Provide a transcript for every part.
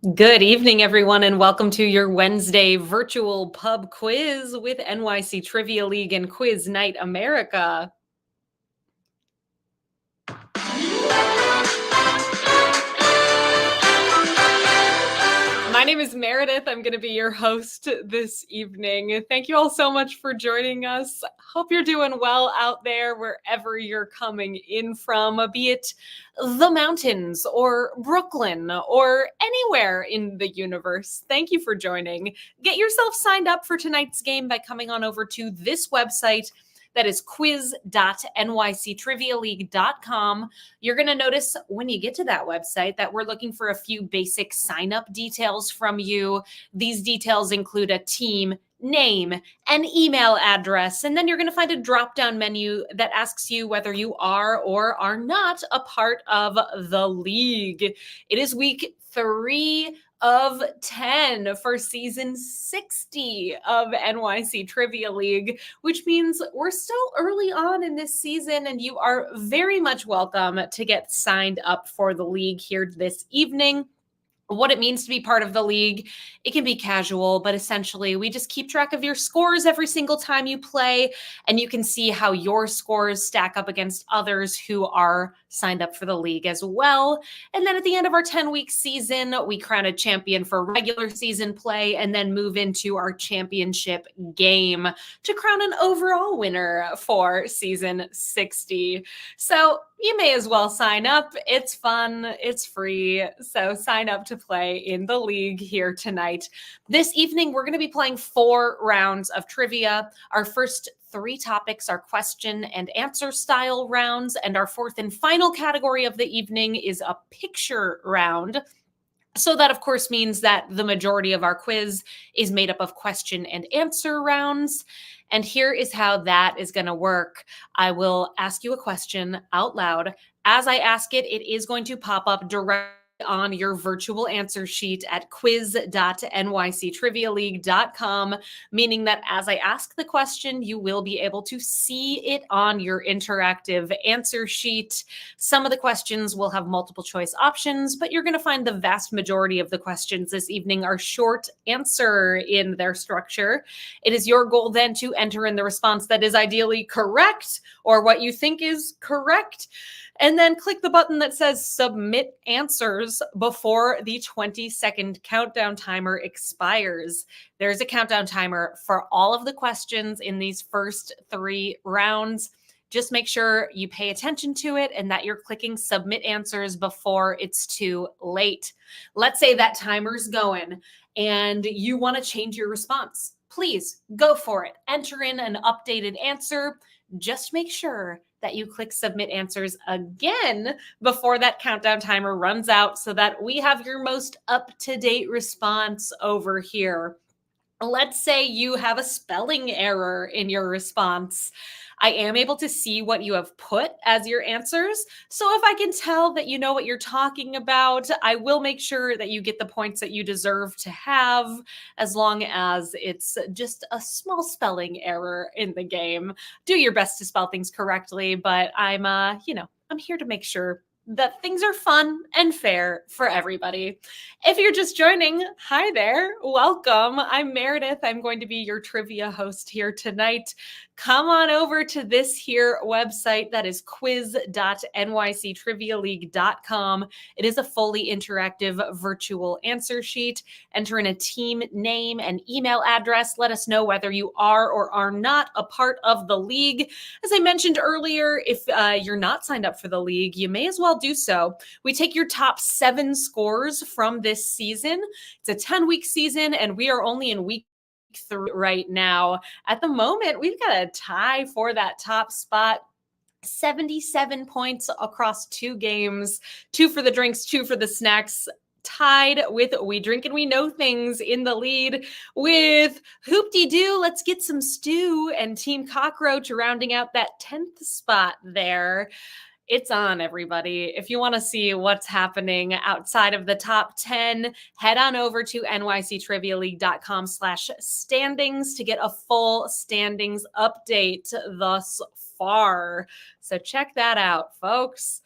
Good evening, everyone, and welcome to your Wednesday virtual pub quiz with NYC Trivia League and Quiz Night America. My name is Meredith. I'm going to be your host this evening. Thank you all so much for joining us. Hope you're doing well out there wherever you're coming in from, be it the mountains or Brooklyn or anywhere in the universe. Thank you for joining. Get yourself signed up for tonight's game by coming on over to this website. That is quiz.nyctrivialeague.com. You're going to notice when you get to that website that we're looking for a few basic sign-up details from you. These details include a team name, an email address, and then you're going to find a drop-down menu that asks you whether you are or are not a part of the league. It is week 3 of 10 for season 60 of NYC Trivia League, which means we're still early on in this season, and you are very much welcome to get signed up for the league here this evening. What it means to be part of the league, it can be casual, but essentially we just keep track of your scores every single time you play, and you can see how your scores stack up against others who are signed up for the league as well. And then at the end of our 10-week season, we crown a champion for regular season play and then move into our championship game to crown an overall winner for season 60. So you may as well sign up. It's fun. It's free. So sign up to play in the league here tonight. This evening, we're going to be playing 4 rounds of trivia. Our first 3 topics are question and answer style rounds, and our fourth and final category of the evening is a picture round. So that, of course, means that the majority of our quiz is made up of question and answer rounds. And here is how that is going to work. I will ask you a question out loud. As I ask it, it is going to pop up directly on your virtual answer sheet at quiz.nyctrivialeague.com, meaning that as I ask the question, you will be able to see it on your interactive answer sheet. Some of the questions will have multiple choice options, but you're going to find the vast majority of the questions this evening are short answer in their structure. It is your goal then to enter in the response that is ideally correct or what you think is correct, and then click the button that says submit answers before the 20-second countdown timer expires. There's a countdown timer for all of the questions in these first 3 rounds. Just make sure you pay attention to it and that you're clicking submit answers before it's too late. Let's say that timer's going and you want to change your response. Please go for it. Enter in an updated answer. Just make sure that you click submit answers again before that countdown timer runs out so that we have your most up-to-date response over here. Let's say you have a spelling error in your response. I am able to see what you have put as your answers. So if I can tell that you know what you're talking about, I will make sure that you get the points that you deserve to have, as long as it's just a small spelling error in the game. Do your best to spell things correctly, but I'm here to make sure that things are fun and fair for everybody. If you're just joining, hi there, welcome. I'm Meredith. I'm going to be your trivia host here tonight. Come on over to this here website that is quiz.nyctrivialeague.com. It is a fully interactive virtual answer sheet. Enter in a team name and email address. Let us know whether you are or are not a part of the league. As I mentioned earlier, if you're not signed up for the league, you may as well do so. We take your top 7 scores from this season. It's a 10-week season, and we are only in week 3 right now. At the moment, we've got a tie for that top spot. 77 points across 2 games, 2 for the drinks, 2 for the snacks. Tied with We Drink and We Know Things in the lead, with Hoop-de-Doo, Let's Get Some Stew, and Team Cockroach rounding out that 10th spot there. It's on, everybody. If you want to see what's happening outside of the top 10, head on over to nyctrivialeague.com/standings to get a full standings update thus far. So check that out, folks.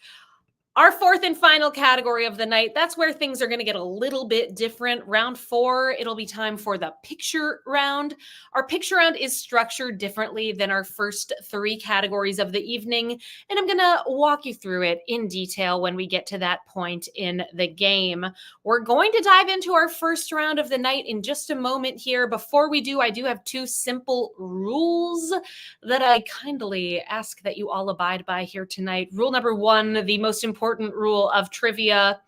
Our fourth and final category of the night, that's where things are going to get a little bit different. Round 4, it'll be time for the picture round. Our picture round is structured differently than our first 3 categories of the evening, and I'm going to walk you through it in detail when we get to that point in the game. We're going to dive into our first round of the night in just a moment here. Before we do, I do have 2 simple rules that I kindly ask that you all abide by here tonight. Rule number 1, the most important rule of trivia: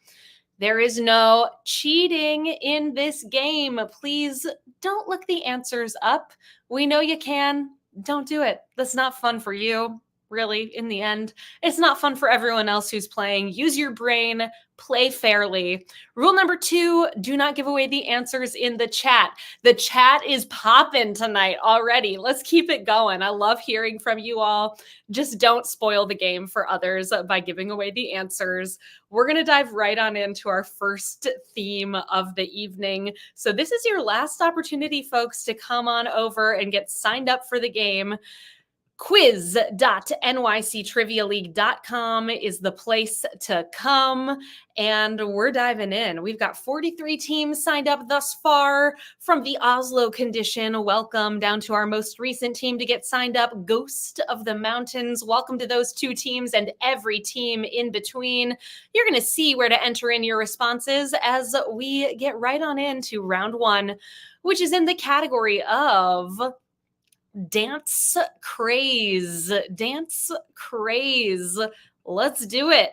there is no cheating in this game. Please don't look the answers up. We know you can. Don't do it. That's not fun for you, really, in the end. It's not fun for everyone else who's playing. Use your brain, play fairly. Rule number 2, do not give away the answers in the chat. The chat is popping tonight already. Let's keep it going. I love hearing from you all. Just don't spoil the game for others by giving away the answers. We're going to dive right on into our first theme of the evening. So this is your last opportunity, folks, to come on over and get signed up for the game. Quiz.nyctrivialeague.com is the place to come, and we're diving in. We've got 43 teams signed up thus far. From the Oslo condition, welcome, down to our most recent team to get signed up, Ghost of the Mountains. Welcome to those 2 teams and every team in between. You're going to see where to enter in your responses as we get right on into round 1, which is in the category of dance craze. Dance craze. Let's do it.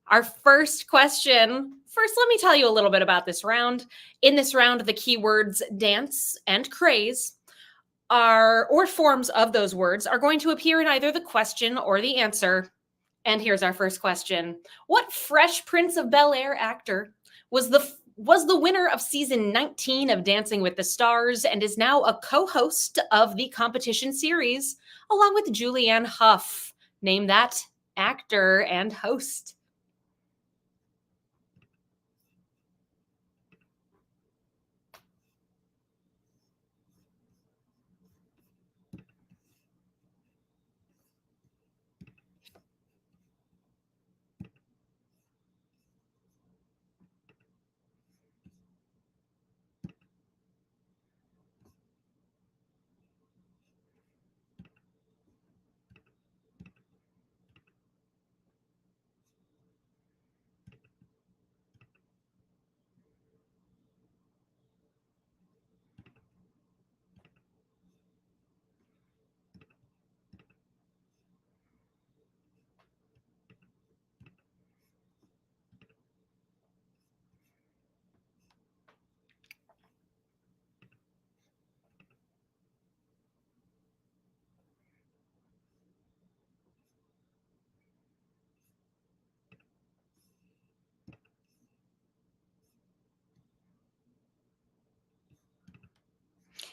Our first question. First, let me tell you a little bit about this round. In this round, the keywords dance and craze are, or forms of those words, are going to appear in either the question or the answer. And here's our first question. What Fresh Prince of Bel-Air actor was the winner of season 19 of Dancing with the Stars and is now a co-host of the competition series along with Julianne Hough? Name that actor and host.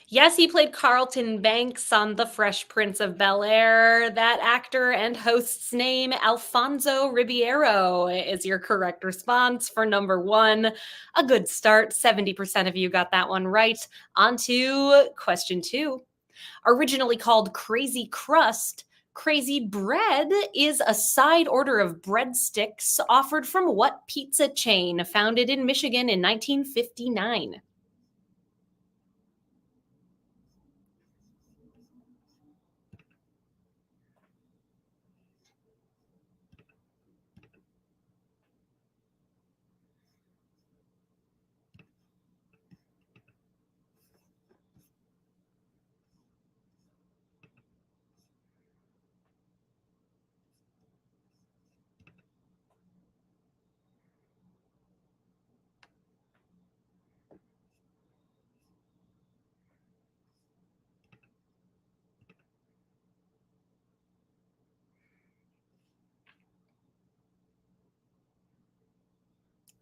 Yes, he played Carlton Banks on The Fresh Prince of Bel-Air. That actor and host's name, Alfonso Ribeiro, is your correct response for number 1. A good start. 70% of you got that one right. On to question 2. Originally called Crazy Crust, Crazy Bread is a side order of breadsticks offered from what pizza chain founded in Michigan in 1959?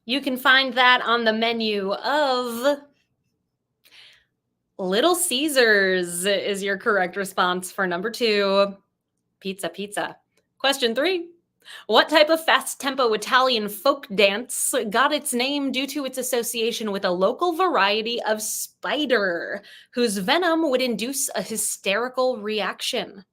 You can find that on the menu of Little Caesars is your correct response for number 2. Pizza. Question 3. What type of fast-tempo Italian folk dance got its name due to its association with a local variety of spider whose venom would induce a hysterical reaction?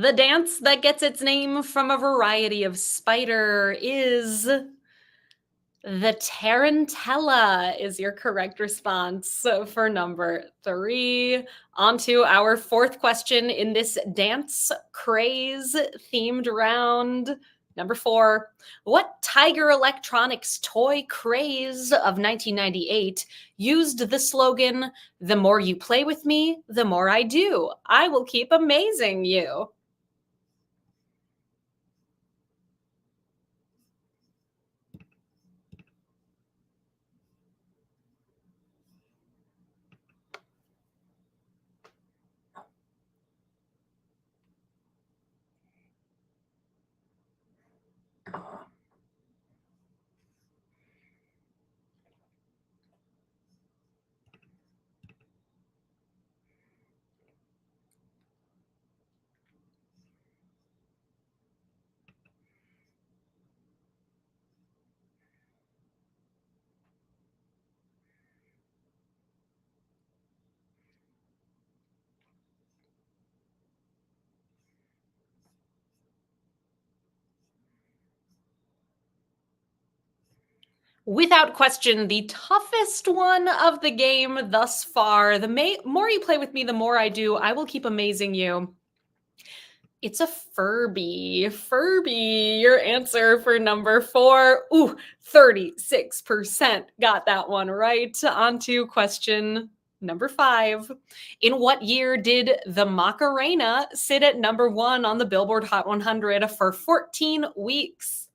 The dance that gets its name from a variety of spider is the tarantella is your correct response for number 3. On to our fourth question in this dance craze themed round. Number 4. What Tiger Electronics toy craze of 1998 used the slogan, "The more you play with me, the more I do. I will keep amazing you"? Without question, the toughest one of the game thus far. The more you play with me, the more I do. I will keep amazing you. It's a Furby. Furby, your answer for number 4. Ooh, 36% got that one right. On to question number 5. In what year did the Macarena sit at number 1 on the Billboard Hot 100 for 14 weeks?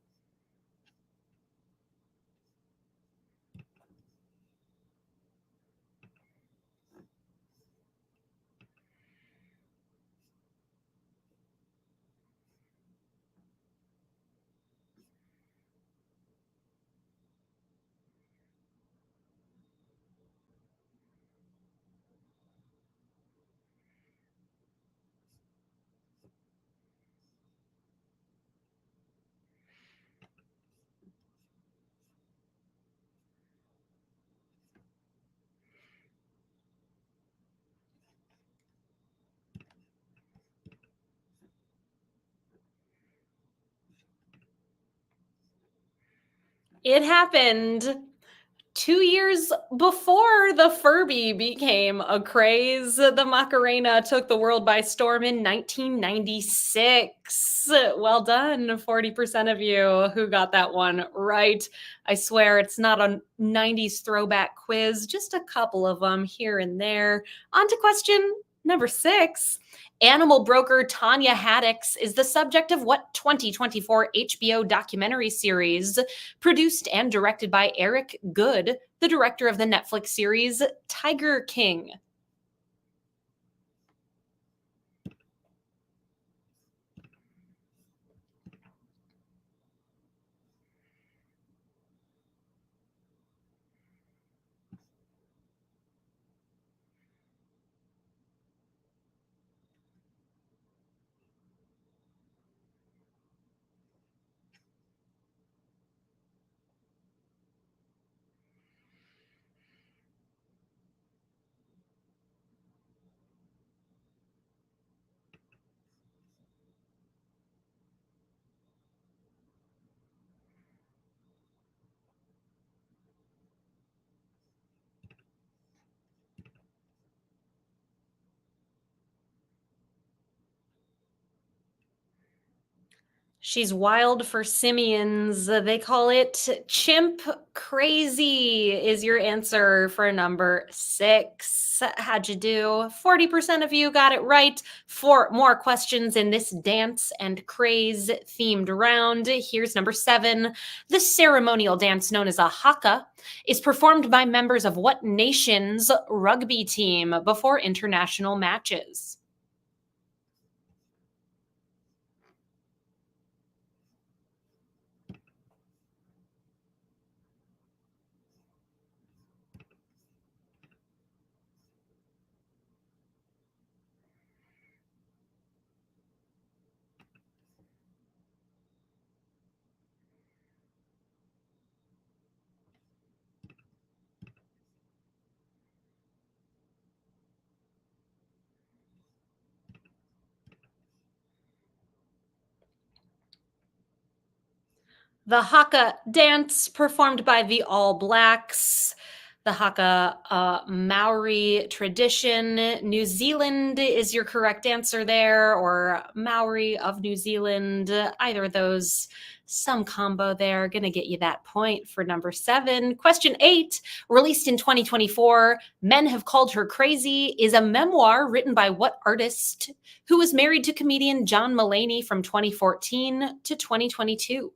It happened 2 years before the Furby became a craze. The Macarena took the world by storm in 1996. Well done, 40% of you who got that one right. I swear it's not a 90s throwback quiz, just a couple of them here and there. On to question number 6. Animal broker Tanya Haddix is the subject of what 2024 HBO documentary series produced and directed by Eric Good, the director of the Netflix series Tiger King? She's wild for simians. They call it chimp crazy, is your answer for number 6. How'd you do? 40% of you got it right. 4 more questions in this dance and craze themed round. Here's number 7. The ceremonial dance known as a haka is performed by members of what nation's rugby team before international matches? The Haka dance performed by the All Blacks. The Haka Maori tradition. New Zealand is your correct answer there, or Maori of New Zealand. Either of those, some combo there. Gonna get you that point for number 7. Question 8, released in 2024. Men Have Called Her Crazy is a memoir written by what artist who was married to comedian John Mulaney from 2014 to 2022?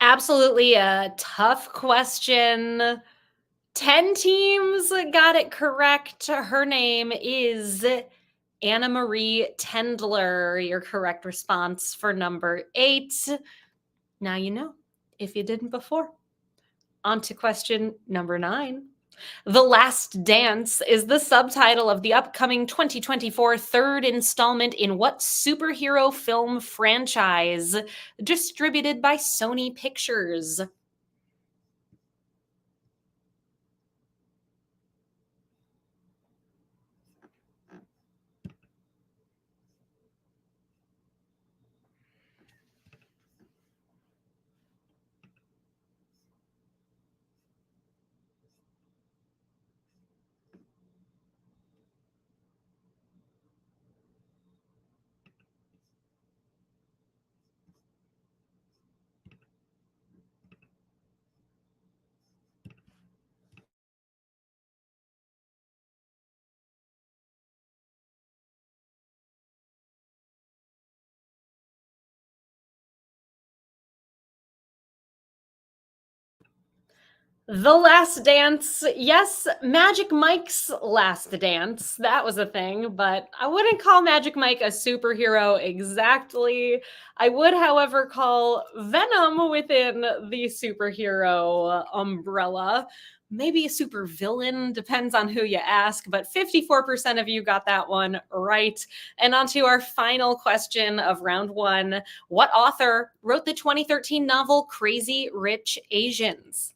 Absolutely a tough question. 10 teams got it correct. Her name is Anna Marie Tendler. Your correct response for number 8. Now you know, if you didn't before. On to question number 9. The Last Dance is the subtitle of the upcoming 2024 third installment in what superhero film franchise distributed by Sony Pictures? The Last Dance. Yes, Magic Mike's Last Dance. That was a thing, but I wouldn't call Magic Mike a superhero exactly. I would, however, call Venom within the superhero umbrella. Maybe a super villain, depends on who you ask, but 54% of you got that one right. And on to our final question of round 1. What author wrote the 2013 novel Crazy Rich Asians?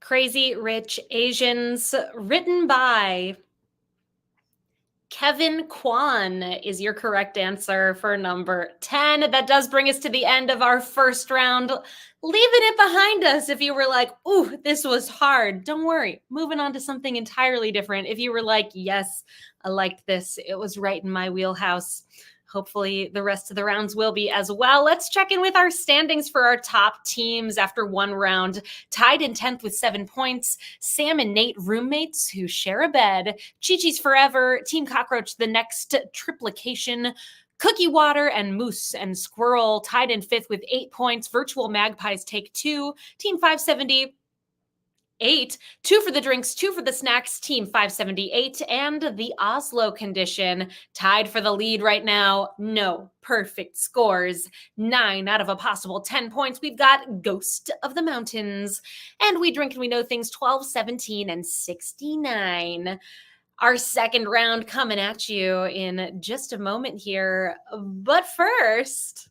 Crazy Rich Asians, written by Kevin Kwan is your correct answer for number 10. That does bring us to the end of our first round. Leaving it behind us if you were like, ooh, this was hard. Don't worry. Moving on to something entirely different. If you were like, yes, I liked this. It was right in my wheelhouse. Hopefully the rest of the rounds will be as well. Let's check in with our standings for our top teams after one round. Tied in 10th with 7 points, Sam and Nate, roommates who share a bed. Chi-Chi's Forever, Team Cockroach, The Next Triplication, Cookie Water and Moose and Squirrel tied in 5th with 8 points. Virtual Magpies take 2. Team 570, 8, 2 for the drinks, 2 for the snacks, Team 578, and the Oslo Condition tied for the lead right now. No perfect scores. 9 out of a possible 10 points. We've got Ghost of the Mountains, and We Drink and We Know Things 12, 17, and 69. Our second round coming at you in just a moment here. But first,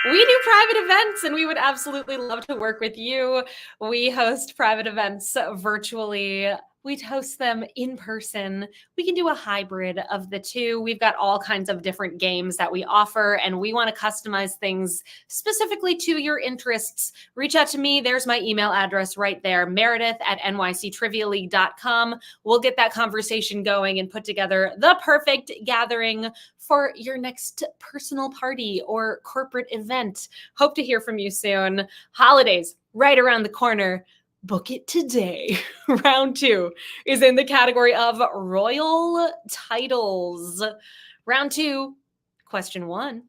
we do private events and we would absolutely love to work with you. We host private events virtually. We host them in person. We can do a hybrid of the two. We've got all kinds of different games that we offer, and we want to customize things specifically to your interests. Reach out to me. There's my email address right there, meredith@nyctrivialeague.com. We'll get that conversation going and put together the perfect gathering for your next personal party or corporate event. Hope to hear from you soon. Holidays right around the corner. Book it today. Round 2 is in the category of royal titles. Round 2, question 1.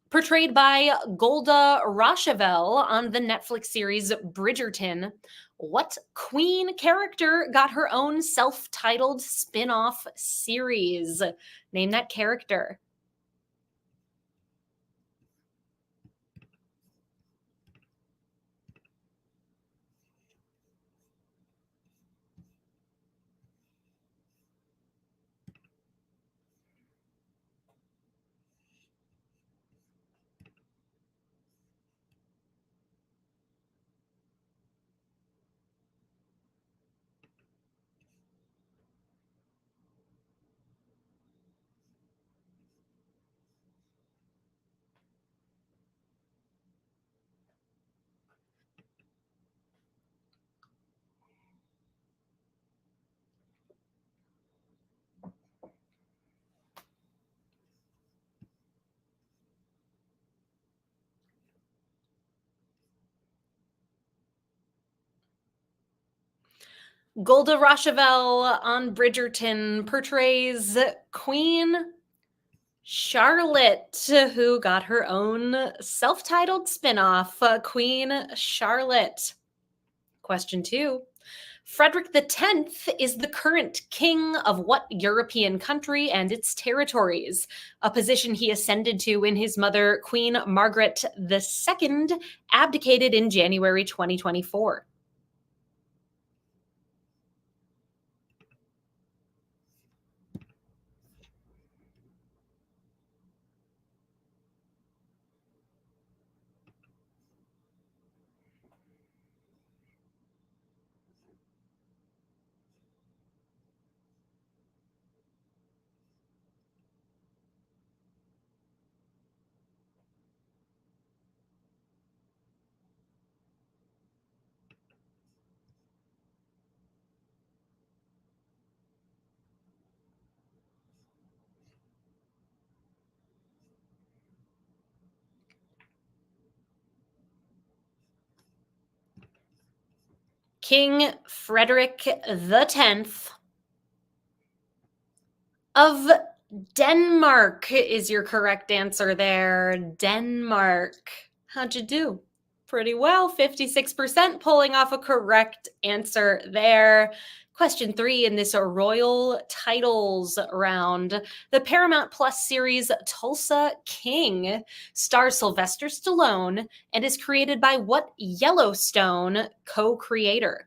Portrayed by Golda Rosheuvel on the Netflix series Bridgerton, what queen character got her own self-titled spin-off series? Name that character. Golda Rosheuvel on Bridgerton portrays Queen Charlotte, who got her own self-titled spin-off, Queen Charlotte. Question 2. Frederick X is the current king of what European country and its territories? A position he ascended to when his mother, Queen Margaret II, abdicated in January 2024. King Frederick X of Denmark is your correct answer there. Denmark. How'd you do? Pretty well, 56% pulling off a correct answer there. Question 3 in this royal titles round. The Paramount Plus series Tulsa King stars Sylvester Stallone and is created by what Yellowstone co-creator?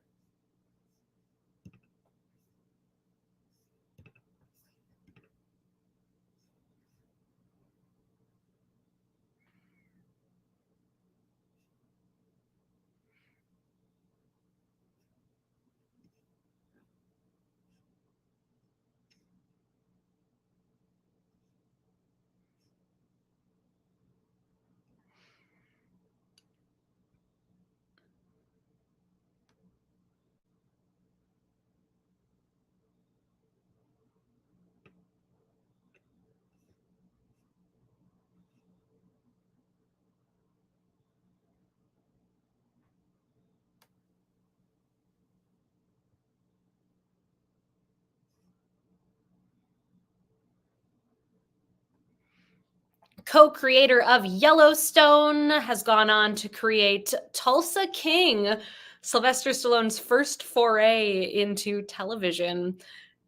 co-creator of Yellowstone, has gone on to create Tulsa King, Sylvester Stallone's first foray into television.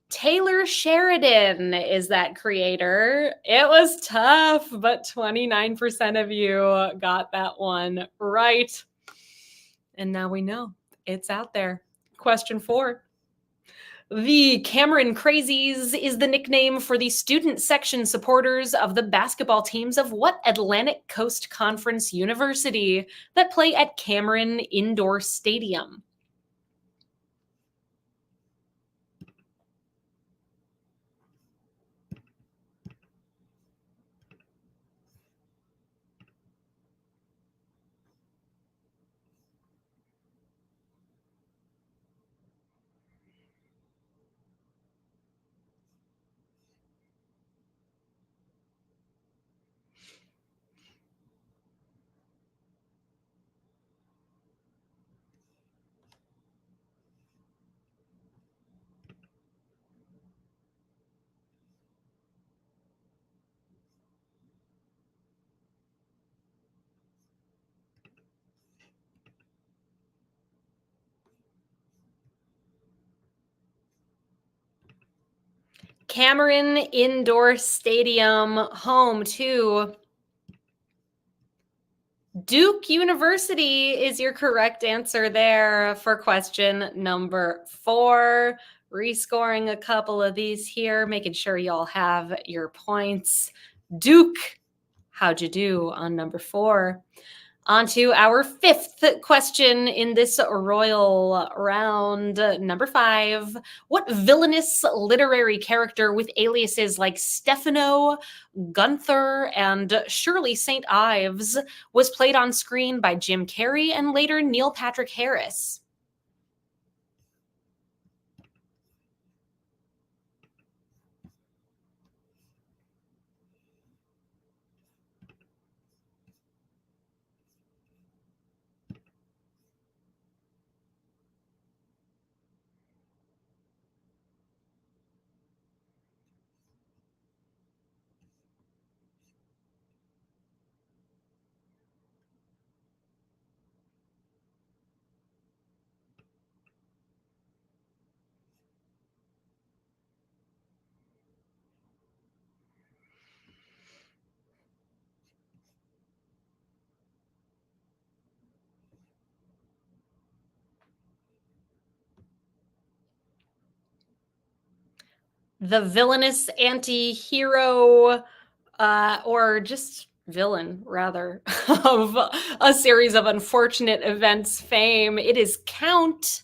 Taylor Sheridan is that creator. It was tough, but 29% of you got that one right. And now we know it's out there. Question 4. The Cameron Crazies is the nickname for the student section supporters of the basketball teams of what Atlantic Coast Conference university that play at Cameron Indoor Stadium? Cameron Indoor Stadium, home to Duke University, is your correct answer there for question number 4. Rescoring a couple of these here, making sure y'all have your points. Duke, how'd you do on number 4? On to our 5th question in this royal round. Number 5. What villainous literary character with aliases like Stefano, Gunther, and Shirley St. Ives was played on screen by Jim Carrey and later Neil Patrick Harris? The villainous anti-hero, or just villain rather, of a series of unfortunate events fame. It is Count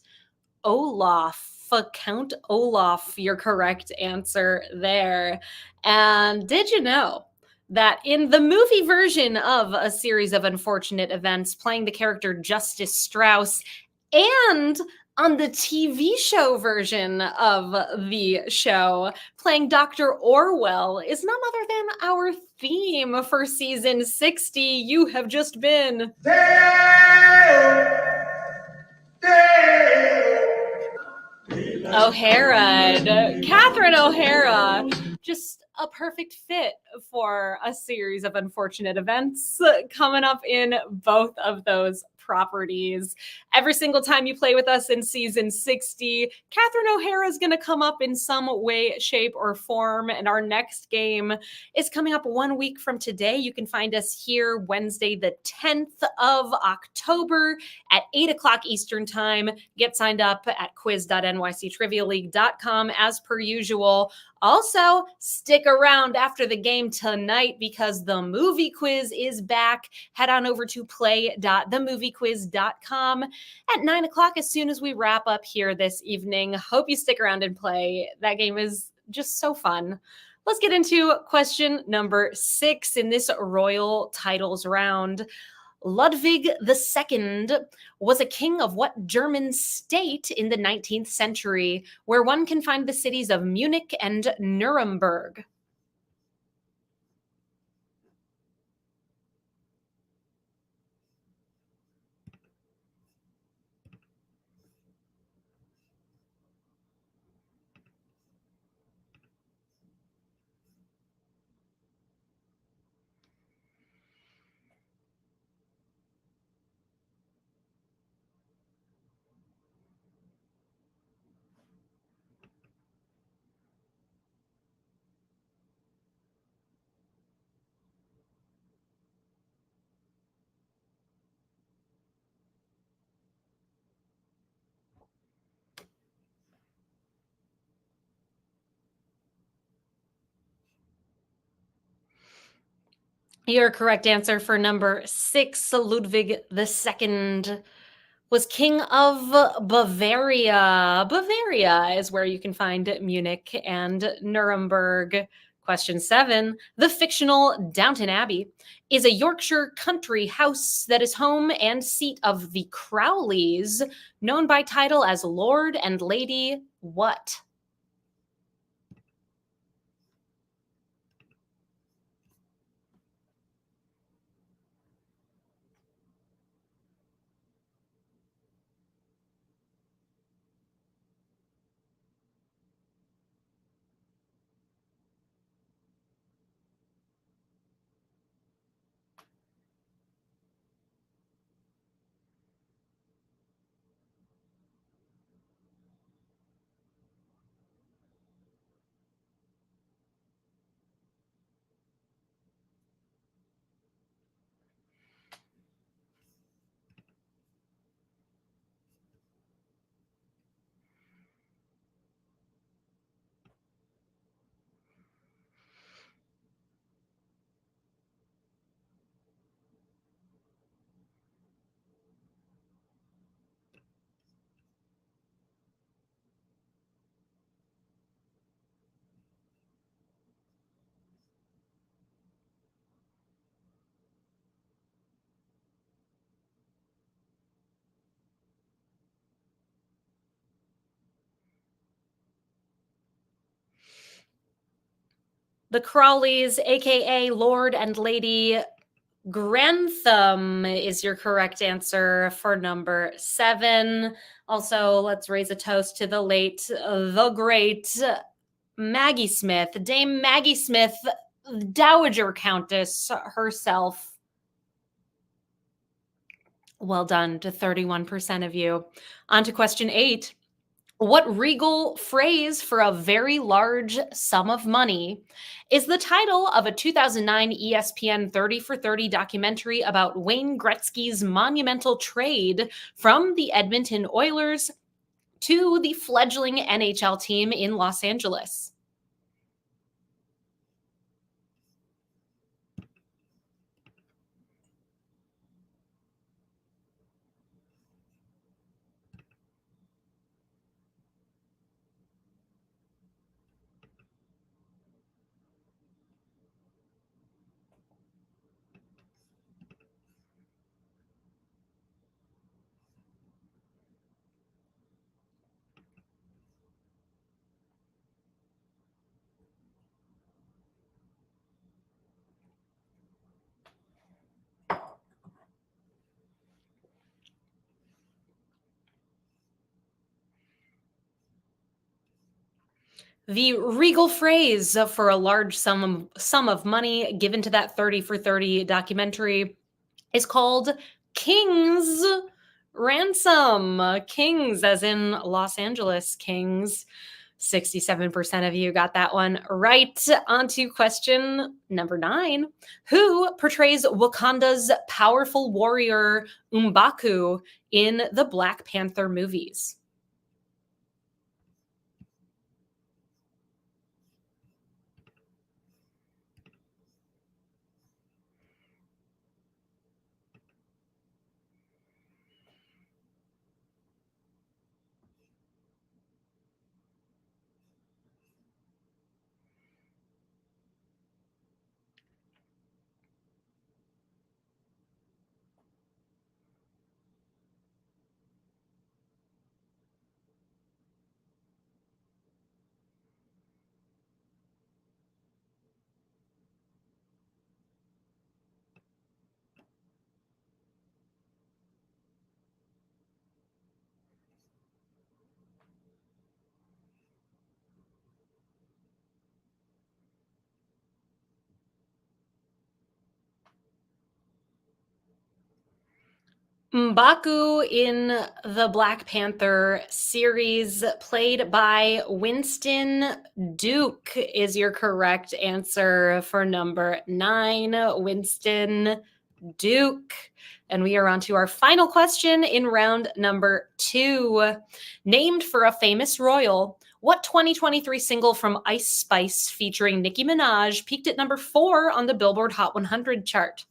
Olaf. Count Olaf, your correct answer there. And did you know that in the movie version of A Series of Unfortunate Events, playing the character Justice Strauss, and on the TV show version of the show, playing Dr. Orwell, is none other than our theme for season 60. You have just been O'Hara, Catherine O'Hara, just a perfect fit for A Series of Unfortunate Events coming up in both of those properties. Every single time you play with us in season 60, Catherine O'Hara is going to come up in some way, shape, or form. And our next game is coming up 1 week from today. You can find us here Wednesday, the 10th of October at 8 o'clock Eastern Time. Get signed up at quiz.nyctrivialeague.com as per usual. Also, stick around after the game tonight because the movie quiz is back. Head on over to play.themoviequiz.com at 9 o'clock as soon as we wrap up here this evening. Hope you stick around and play. That game is just so fun. Let's get into question number 6 in this royal titles round. Ludwig II was a king of what German state in the 19th century, where one can find the cities of Munich and Nuremberg? Your correct answer for number 6, Ludwig II, was King of Bavaria. Bavaria is where you can find Munich and Nuremberg. Question 7. The fictional Downton Abbey is a Yorkshire country house that is home and seat of the Crowleys, known by title as Lord and Lady what? The Crawleys, aka Lord and Lady Grantham, is your correct answer for number 7. Also, let's raise a toast to the late, the great Maggie Smith, Dame Maggie Smith, Dowager Countess herself. Well done to 31% of you. On to question 8. What regal phrase for a very large sum of money is the title of a 2009 ESPN 30 for 30 documentary about Wayne Gretzky's monumental trade from the Edmonton Oilers to the fledgling NHL team in Los Angeles? The regal phrase for a large sum of money given to that 30 for 30 documentary is called King's Ransom. Kings, as in Los Angeles Kings. 67% of you got that one right. On to question number 9. Who portrays Wakanda's powerful warrior M'Baku in the Black Panther movies? M'Baku in the Black Panther series, played by Winston Duke, is your correct answer for number 9. Winston Duke. And we are on to our final question in round number 2. Named for a famous royal, What 2023 single from Ice Spice featuring Nicki Minaj peaked at number 4 on the Billboard Hot 100 chart?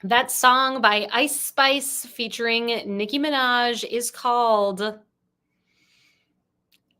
That song by Ice Spice featuring Nicki Minaj is called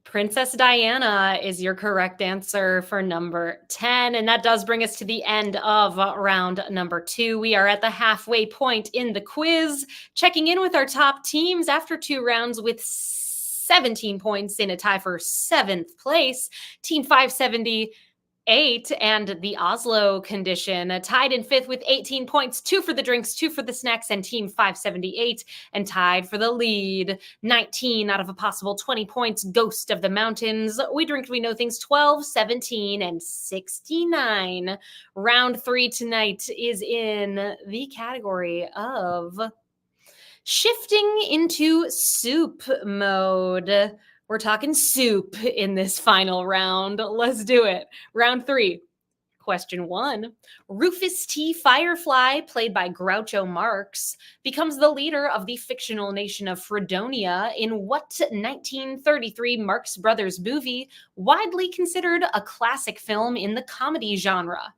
Princess Diana is your correct answer for number 10. And that does bring us to the end of round number 2. We are at the halfway point in the quiz, checking in with our top teams after 2 rounds with 17 points in a tie for 7th place. Team 578 and the Oslo condition tied in 5th with 18 points, 2 for the drinks, 2 for the snacks, and Team 578 and tied for the lead. 19 out of a possible 20 points, Ghost of the Mountains. We Drink, We Know Things 12, 17, and 69. Round 3 tonight is in the category of shifting into soup mode. We're talking soup in this final round. Let's do it. Round 3. Question 1. Rufus T. Firefly, played by Groucho Marx, becomes the leader of the fictional nation of Fredonia in what 1933 Marx Brothers movie, widely considered a classic film in the comedy genre?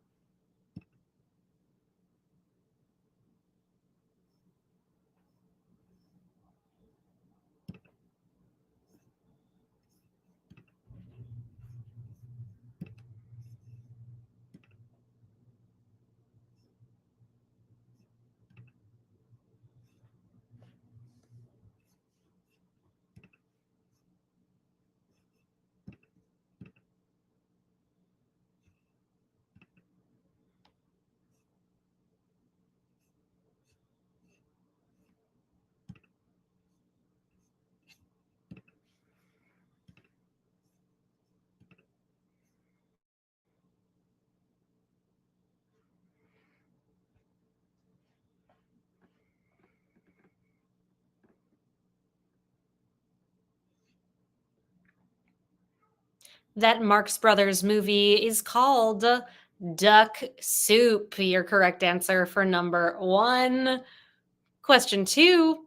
That Marx Brothers movie is called Duck Soup. Your correct answer for number 1. Question 2.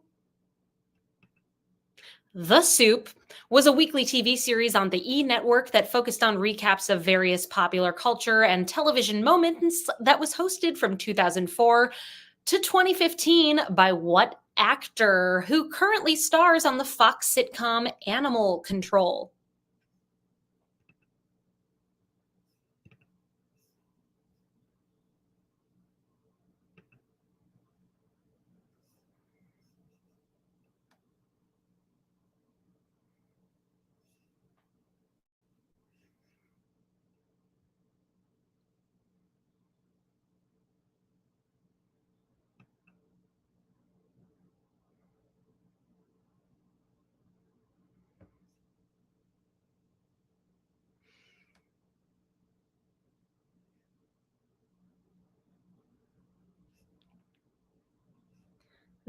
The Soup was a weekly TV series on the E! Network that focused on recaps of various popular culture and television moments that was hosted from 2004 to 2015 by what actor who currently stars on the Fox sitcom Animal Control?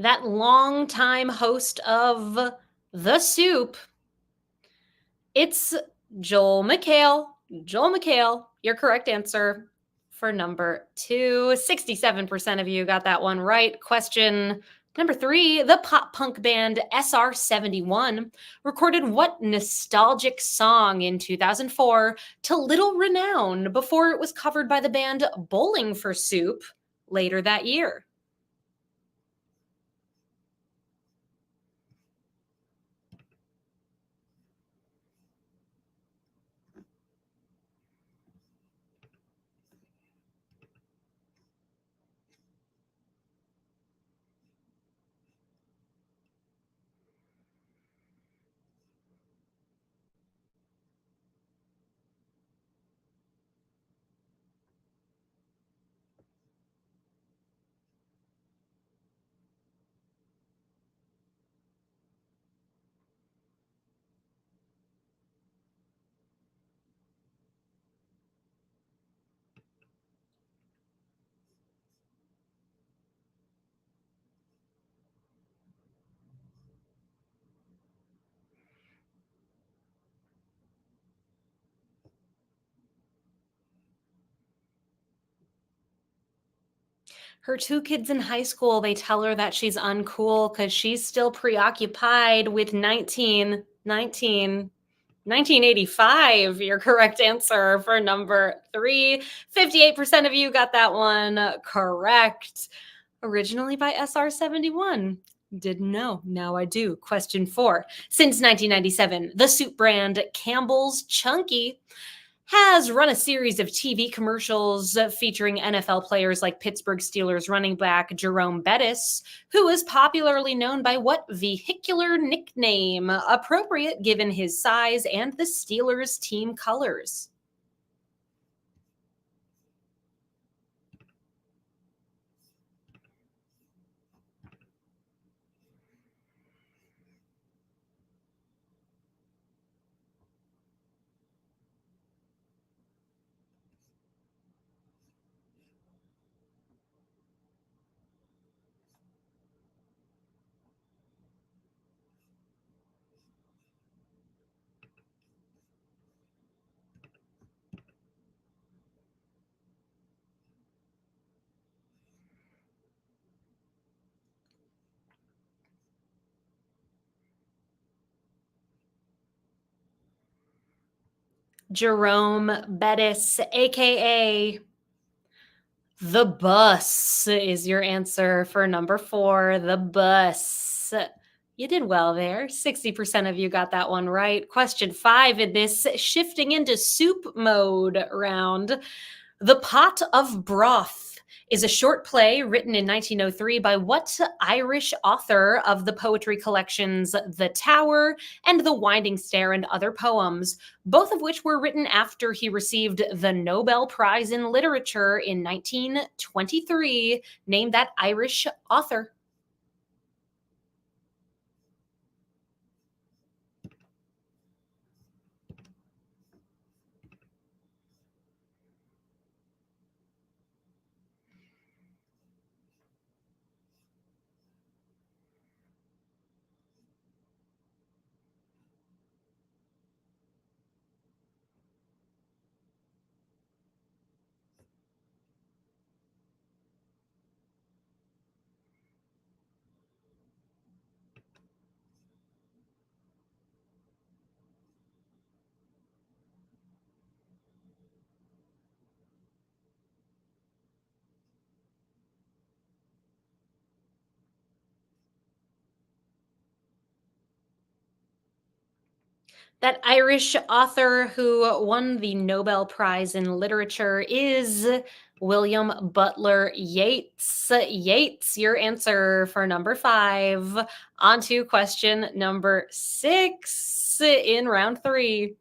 That longtime host of The Soup, it's Joel McHale. Joel McHale, your correct answer for number 2. 67% of you got that one right. Question number 3. The pop punk band SR71 recorded what nostalgic song in 2004 to little renown before it was covered by the band Bowling for Soup later that year? Her two kids in high school, they tell her that she's uncool because she's still preoccupied with 1985. Your correct answer for number three. 58% of you got that one correct. Originally by SR-71. Didn't know. Now I do. Question four. Since 1997, the soup brand Campbell's Chunky has run a series of TV commercials featuring NFL players like Pittsburgh Steelers running back Jerome Bettis, who is popularly known by what vehicular nickname, appropriate given his size and the Steelers' team colors? Jerome Bettis, aka the bus, is your answer for number four. The bus. You did well there. 60% of you got that one right. Question five in this shifting into soup mode round. The Pot of Broth is a short play written in 1903 by what Irish author of the poetry collections The Tower and The Winding Stair and Other Poems, both of which were written after he received the Nobel Prize in Literature in 1923. Name that Irish author. That Irish author who won the Nobel Prize in Literature is William Butler Yeats. Yeats, your answer for number five. On to question number six in round three.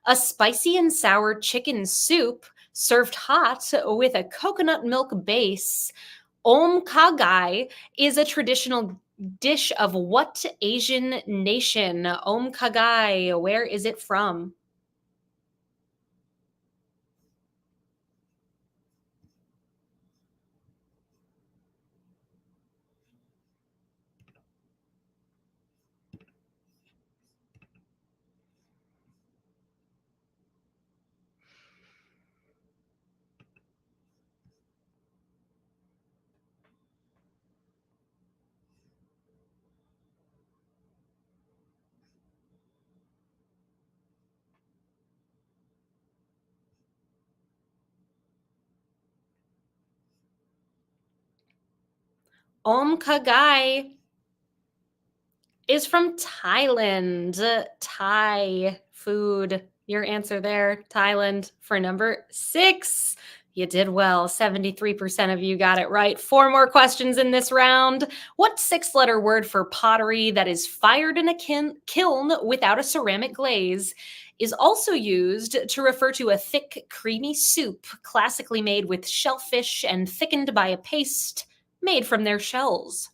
A spicy and sour chicken soup served hot with a coconut milk base. Kagai is a traditional dish of what Asian nation? Kagai, where is it from? Kagai is from Thailand. Thai food. Your answer there, Thailand, for number six. You did well. 73% of you got it right. Four more questions in this round. What six-letter word for pottery that is fired in a kiln without a ceramic glaze is also used to refer to a thick, creamy soup classically made with shellfish and thickened by a paste made from their shells?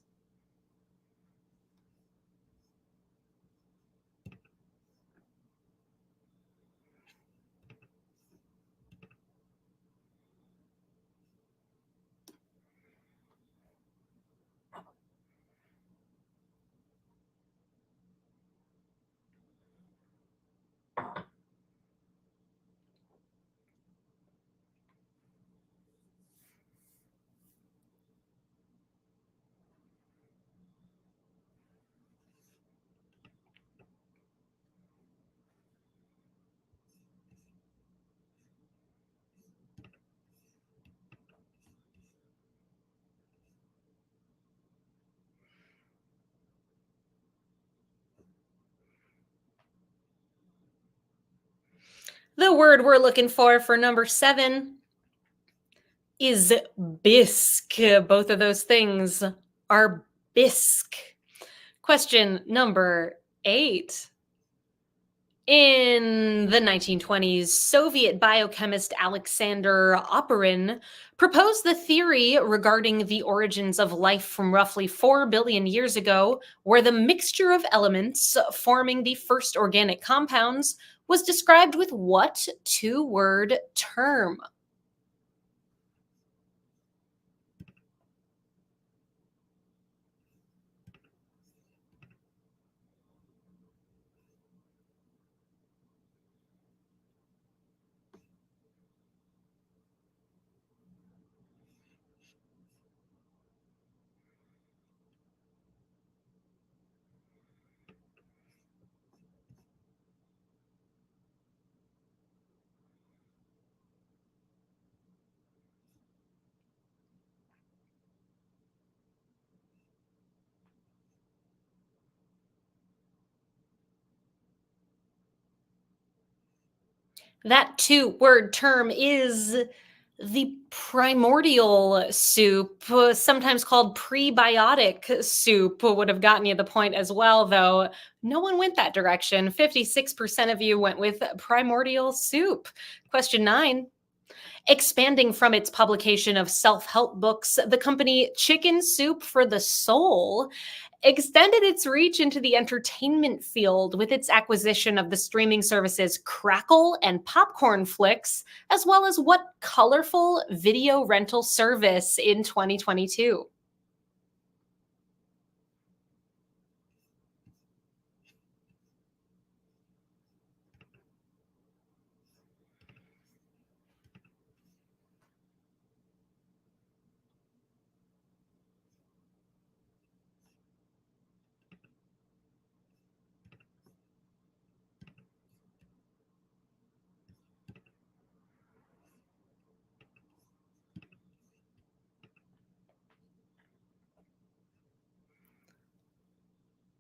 The word we're looking for number 7 is bisque. Both of those things are bisque. Question number 8. In the 1920s, Soviet biochemist Alexander Oparin proposed the theory regarding the origins of life from roughly 4 billion years ago, where the mixture of elements forming the first organic compounds was described with what two-word term? That two-word term is the primordial soup, sometimes called prebiotic soup, would have gotten you the point as well, though no one went that direction. 56% of you went with primordial soup. Question 9. Expanding from its publication of self help books, the company Chicken Soup for the Soul extended its reach into the entertainment field with its acquisition of the streaming services Crackle and Popcorn Flicks, as well as what colorful video rental service in 2022?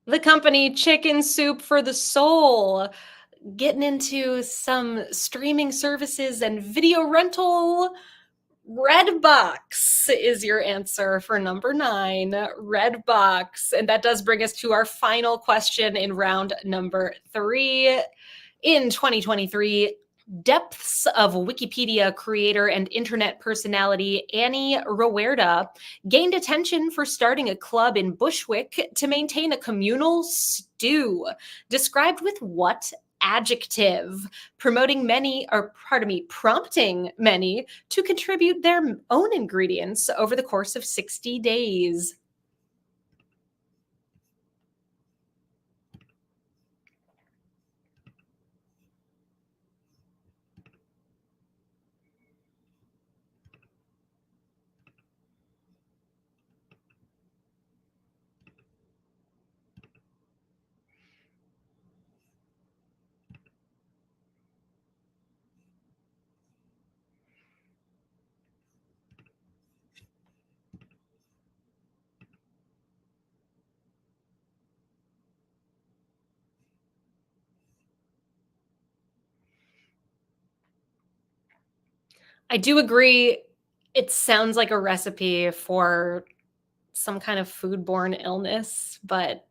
The company Chicken Soup for the Soul, getting into some streaming services and video rental. Redbox is your answer for number 9. Redbox. And that does bring us to our final question in round number 3. In 2023, depths of Wikipedia creator and internet personality Annie Rowerda gained attention for starting a club in Bushwick to maintain a communal stew, described with what adjective? Prompting many to contribute their own ingredients over the course of 60 days. I do agree. It sounds like a recipe for some kind of foodborne illness, but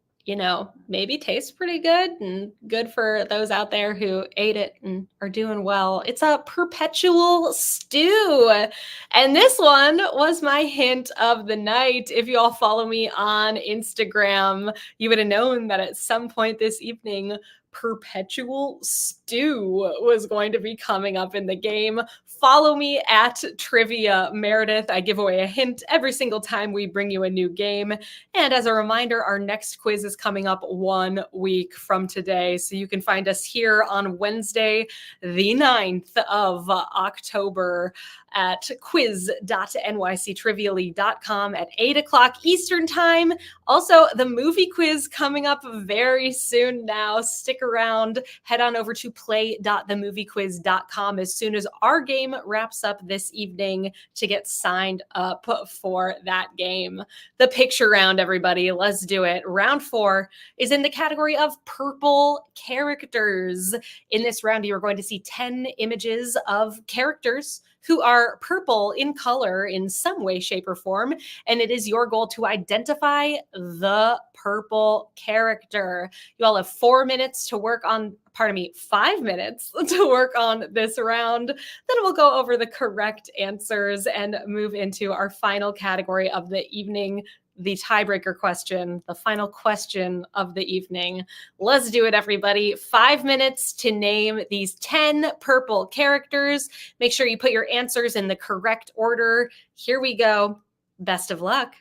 maybe tastes pretty good and good for those out there who ate it and are doing well. It's a perpetual stew. And this one was my hint of the night. If you all follow me on Instagram, you would have known that at some point this evening, perpetual stew was going to be coming up in the game. Follow me at Trivia Meredith. I give away a hint every single time we bring you a new game. And as a reminder, our next quiz is coming up 1 week from today. So you can find us here on Wednesday, the 9th of October at quiz.nyctrivially.com at 8 o'clock Eastern Time. Also, the movie quiz coming up very soon now. Stick around, head on over to play.themoviequiz.com as soon as our game wraps up this evening to get signed up for that game. The picture round, everybody. Let's do it. Round 4 is in the category of purple characters. In this round, you are going to see 10 images of characters who are purple in color in some way, shape, or form. And it is your goal to identify the purple character. You all have 4 minutes to work on, 5 minutes to work on this round. Then we'll go over the correct answers and move into our final category of the evening, the tiebreaker question, the final question of the evening. Let's do it, everybody. 5 minutes to name these 10 purple characters. Make sure you put your answers in the correct order. Here we go. Best of luck.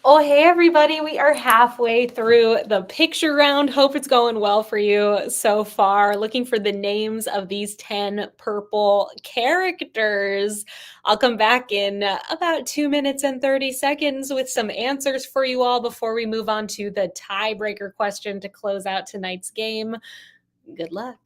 Oh, hey, everybody. We are halfway through the picture round. Hope it's going well for you so far. Looking for the names of these 10 purple characters. I'll come back in about 2 minutes and 30 seconds with some answers for you all before we move on to the tiebreaker question to close out tonight's game. Good luck.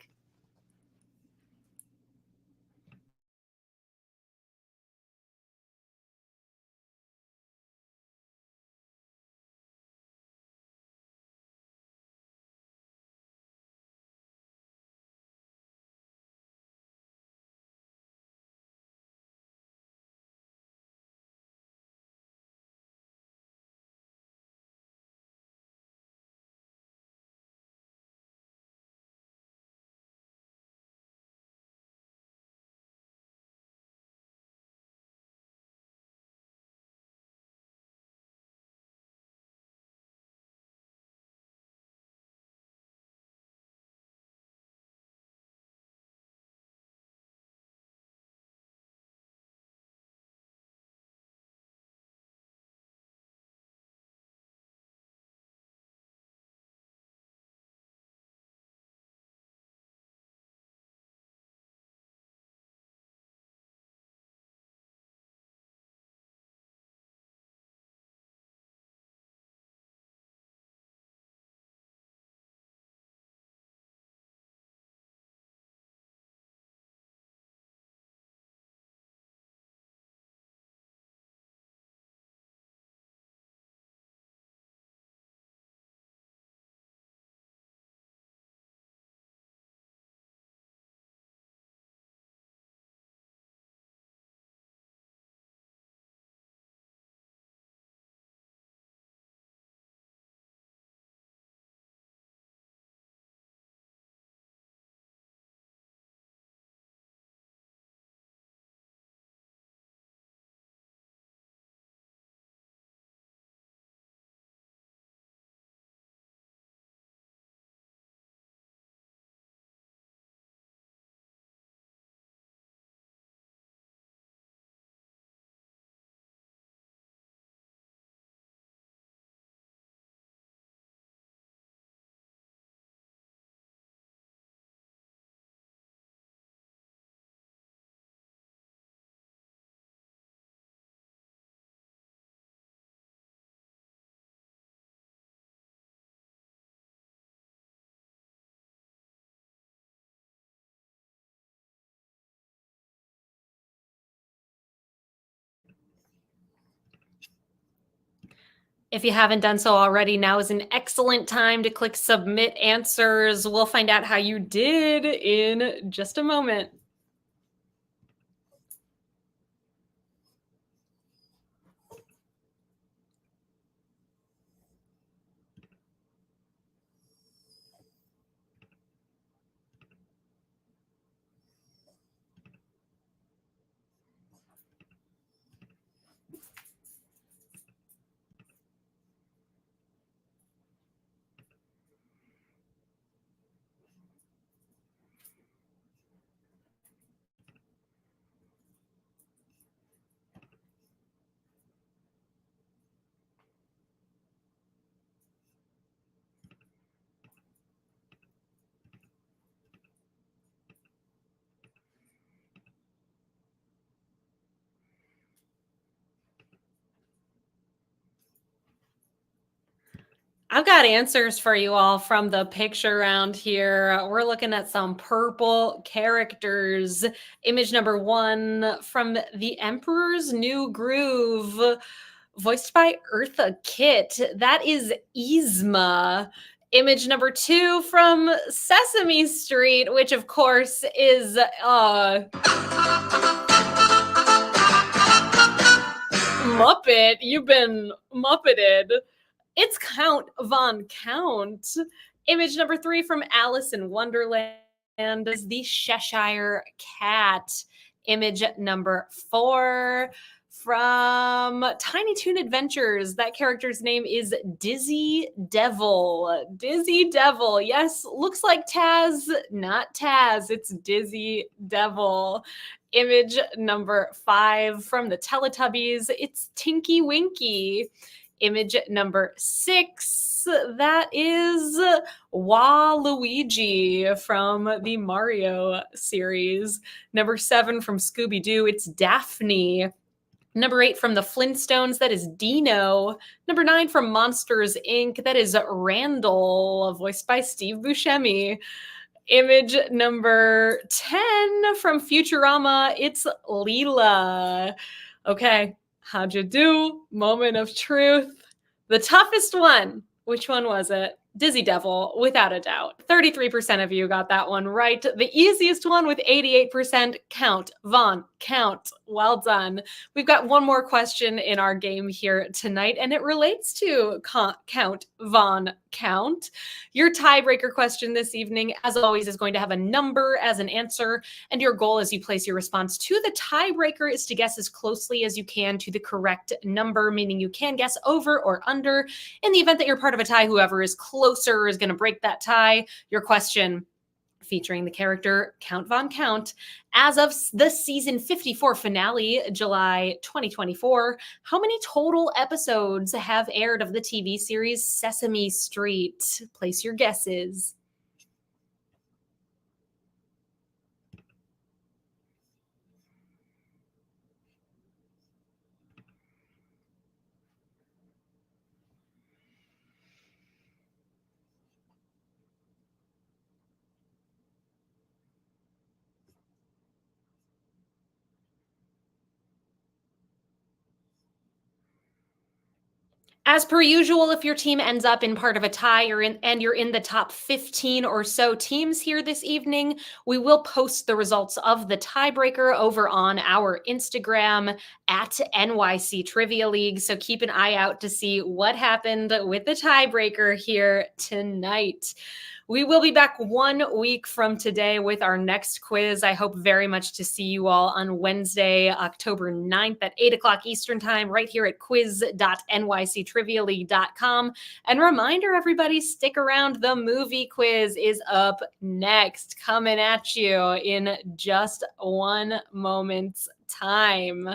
If you haven't done so already, now is an excellent time to click submit answers. We'll find out how you did in just a moment. I've got answers for you all from the picture round here. We're looking at some purple characters. Image number 1 from The Emperor's New Groove, voiced by Eartha Kitt. That is Yzma. Image number 2 from Sesame Street, which of course is Muppet. You've been Muppeted. It's Count Von Count. Image number 3 from Alice in Wonderland is the Cheshire Cat. Image number 4 from Tiny Toon Adventures. That character's name is Dizzy Devil. Dizzy Devil. Yes, looks like Taz, not Taz. It's Dizzy Devil. Image number 5 from the Teletubbies. It's Tinky Winky. Image number 6, that is Waluigi from the Mario series. Number 7 from Scooby-Doo, it's Daphne. Number 8 from the Flintstones, that is Dino. Number 9 from Monsters, Inc., that is Randall, voiced by Steve Buscemi. Image number 10 from Futurama, it's Leela. Okay, how'd you do? Moment of truth. The toughest one, which one was it? Dizzy Devil, without a doubt. 33% of you got that one right. The easiest one with 88%, Count Von Count. Well done. We've got one more question in our game here tonight, and it relates to Count Von Count. Your tiebreaker question this evening, as always, is going to have a number as an answer, and your goal as you place your response to the tiebreaker is to guess as closely as you can to the correct number, meaning you can guess over or under. In the event that you're part of a tie, whoever is closer is going to break that tie. Your question, featuring the character Count Von Count. As of the season 54 finale, July 2024, how many total episodes have aired of the TV series Sesame Street? Place your guesses. As per usual, if your team ends up in part of a tie and you're in the top 15 or so teams here this evening, we will post the results of the tiebreaker over on our Instagram at NYC Trivia League. So keep an eye out to see what happened with the tiebreaker here tonight. We will be back 1 week from today with our next quiz. I hope very much to see you all on Wednesday, October 9th at 8 o'clock Eastern Time, right here at quiz.nyctrivialeague.com. And reminder, everybody, stick around. The movie quiz is up next, coming at you in just one moment's time.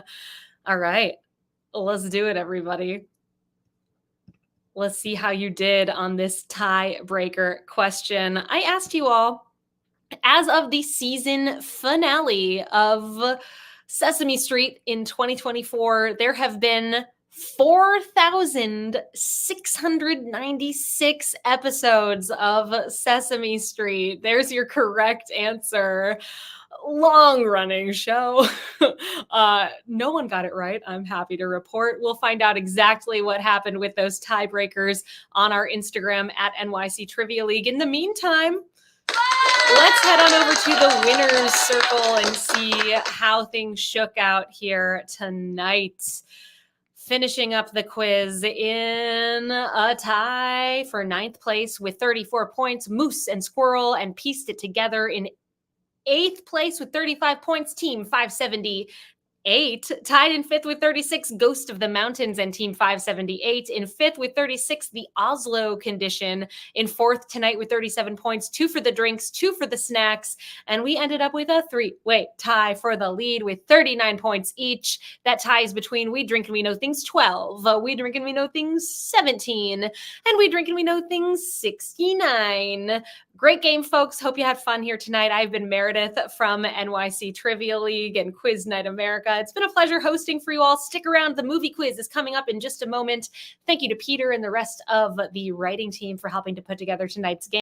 All right, let's do it, everybody. Let's see how you did on this tiebreaker question. I asked you all, as of the season finale of Sesame Street in 2024, there have been 4,696 episodes of Sesame Street. There's your correct answer. long-running show. No one got it right. I'm happy to report. We'll find out exactly what happened with those tiebreakers on our Instagram at NYC Trivia League. In the meantime, let's head on over to the winner's circle and see how things shook out here tonight. Finishing up the quiz in a tie for 9th place with 34 points, Moose and Squirrel, and pieced it together in 8th place with 35 points, Team 578. Tied in 5th with 36, Ghost of the Mountains and Team 578. In 5th with 36, The Oslo Condition. In 4th tonight with 37 points, 2 for the drinks, 2 for the snacks. And we ended up with a 3-way tie for the lead with 39 points each. That ties between We Drink and We Know Things 12, We Drink and We Know Things 17, and We Drink and We Know Things 69. Great game, folks. Hope you had fun here tonight. I've been Meredith from NYC Trivia League and Quiz Night America. It's been a pleasure hosting for you all. Stick around. The movie quiz is coming up in just a moment. Thank you to Peter and the rest of the writing team for helping to put together tonight's game.